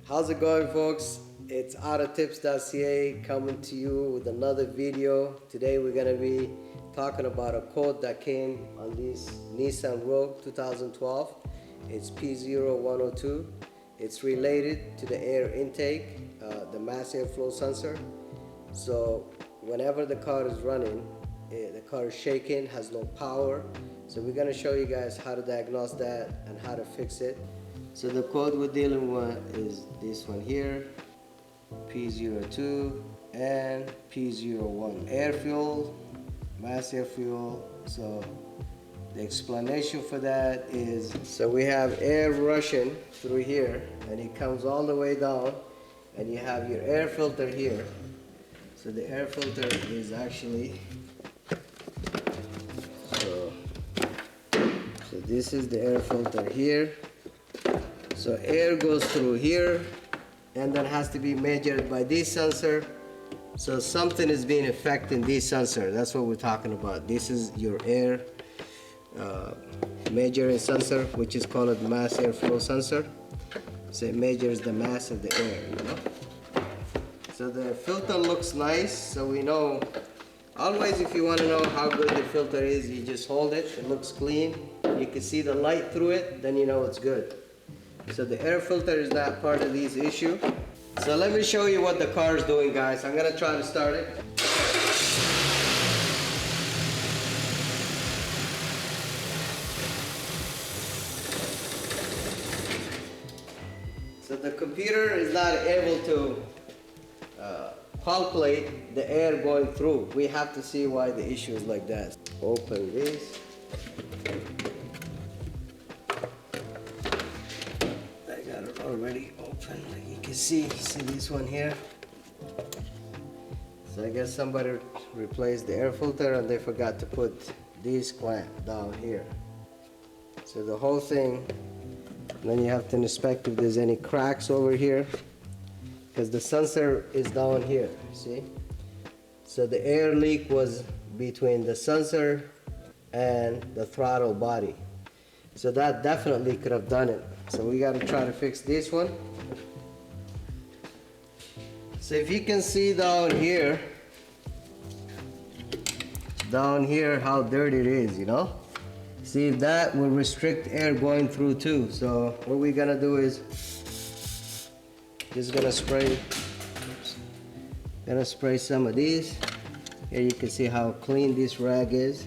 How's it going, folks? It's autotips.ca coming to you with another video. Today we're going to be talking about a code that came on this Nissan Rogue 2012. It's P0102. It's related to the air intake, the mass airflow sensor. So whenever the car is running, the car is shaking, has no power. So we're going to show you guys how to diagnose that and how to fix it. So the code we're dealing with is this one here, P02 and P01. Air fuel, mass air fuel. So the explanation for that is, so we have air rushing through here and it comes all the way down, and you have your air filter here. So the air filter is actually, so this is the air filter here. So air goes through here and then has to be measured by this sensor. So something is being affecting this sensor. That's what we're talking about. This is your air measuring sensor, which is called the mass airflow sensor. So it measures the mass of the air, you know. So the filter looks nice, so we know. Always, if you want to know how good the filter is, you just hold it. It looks clean. You can see the light through it, then you know it's good. So the air filter is not part of this issue. So let me show you what the car is doing, guys. I'm gonna try to start it. So the computer is not able to calculate the air going through. We have to see why the issue is like that. Open this. Already open, like you can see this one here. So I guess somebody replaced the air filter and they forgot to put this clamp down here. So the whole thing, then you have to inspect if there's any cracks over here, because the sensor is down here, see? So the air leak was between the sensor and the throttle body. So that definitely could have done it. So we got to try to fix this one. So if you can see down here how dirty it is, you know. See, that will restrict air going through too. So what we're gonna do is just gonna spray some of these. Here you can see how clean this rag is,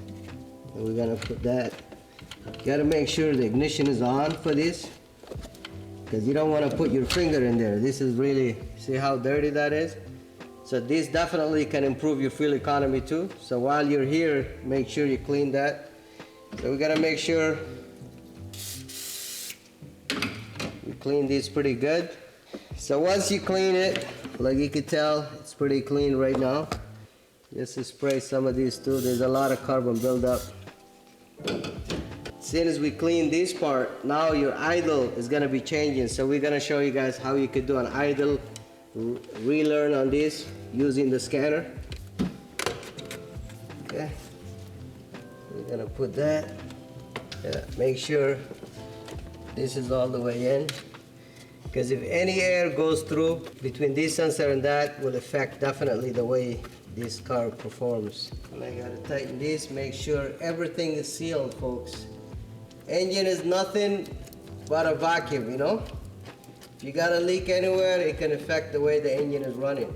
and we're gonna put that. You gotta make sure the ignition is on for this, because you don't want to put your finger in there. This is really, see how dirty that is? So this definitely can improve your fuel economy too. So while you're here, make sure you clean that. So we gotta make sure we clean this pretty good. So once you clean it, like you can tell, it's pretty clean right now. Just to spray some of these too. There's a lot of carbon buildup. As soon as we clean this part, now your idle is going to be changing. So we're going to show you guys how you could do an idle relearn on this using the scanner. Okay, we're going to put that. Yeah, make sure this is all the way in, because if any air goes through between this sensor and that, will affect definitely the way this car performs. And I got to tighten this, make sure everything is sealed, folks. Engine is nothing but a vacuum, you know. If you got a leak anywhere, it can affect the way the engine is running.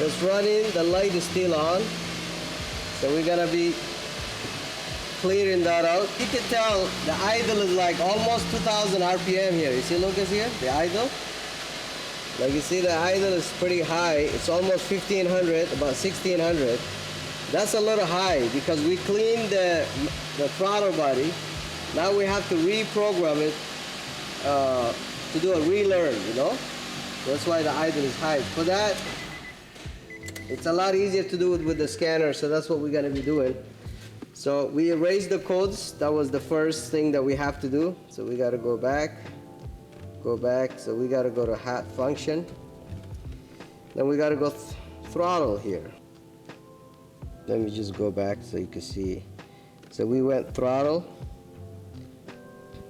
It's running, the light is still on. So we're gonna be clearing that out. You can tell the idle is like almost 2000 RPM here. You see, Lucas here, the idle? Like you see, the idle is pretty high. It's almost 1500, about 1600. That's a little high because we cleaned the throttle body. Now we have to reprogram it to do a relearn, you know? That's why the idle is high. For that, it's a lot easier to do it with the scanner, so that's what we're gonna be doing. So we erased the codes. That was the first thing that we have to do. So we gotta go back. So we gotta go to hat function. Then we gotta go throttle here. Let me just go back so you can see. So we went throttle,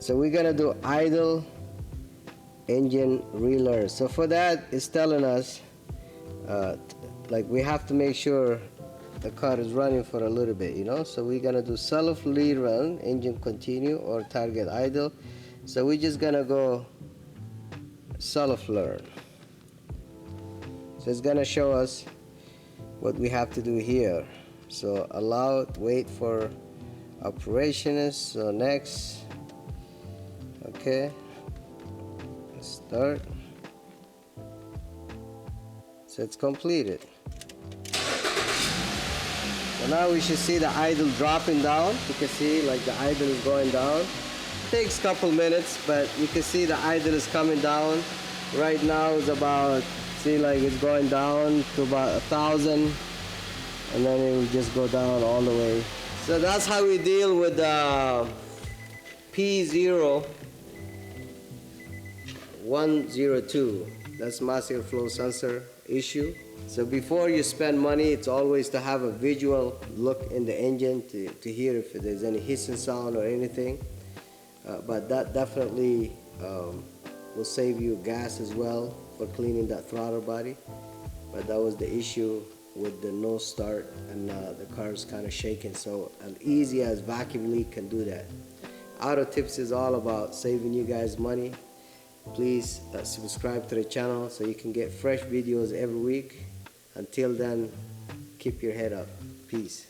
So we're gonna do idle engine relearn. So for that, it's telling us like we have to make sure the car is running for a little bit, you know. So we're gonna do self lead run, engine continue, or target idle. So we're just gonna go self learn. So it's gonna show us what we have to do here. So allow, wait for operationist. So next, okay, start. So it's completed. So now we should see the idle dropping down. You can see like the idle is going down. Takes a couple minutes, but you can see the idle is coming down. Right now it's about, see, like it's going down to about 1,000, and then it will just go down all the way. So that's how we deal with the P0102. That's massive flow sensor issue. So before you spend money, it's always to have a visual look in the engine to hear if there's any hissing sound or anything. But that definitely will save you gas as well for cleaning that throttle body. But that was the issue with the no start, and the car is kind of shaking. So as easy as vacuum leak can do that. Auto Tips is all about saving you guys money. Please subscribe to the channel so you can get fresh videos every week. Until then, keep your head up. Peace.